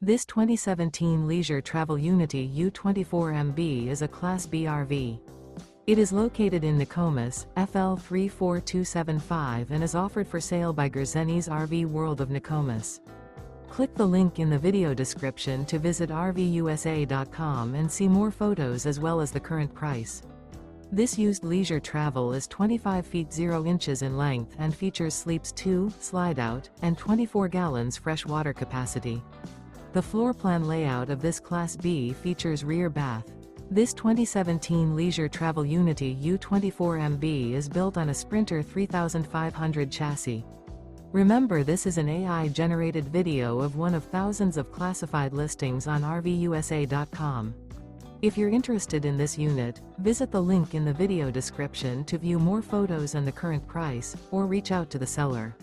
This 2017 Leisure Travel Unity U24MB is a Class B RV. It is located in Nokomis, FL 34275 and is offered for sale by Gerzeny's RV World of Nokomis. Click the link in the video description to visit RVUSA.com and see more photos as well as the current price. This used leisure travel is 25 feet 0 inches in length and features sleeps 2, Slideout, and 24 gallons fresh water capacity. The floor plan layout of this Class B features rear bath. This 2017 Leisure Travel Unity U24MB is built on a Sprinter 3500 chassis. Remember, this is an AI-generated video of one of thousands of classified listings on RVUSA.com. If you're interested in this unit, visit the link in the video description to view more photos and the current price, or reach out to the seller.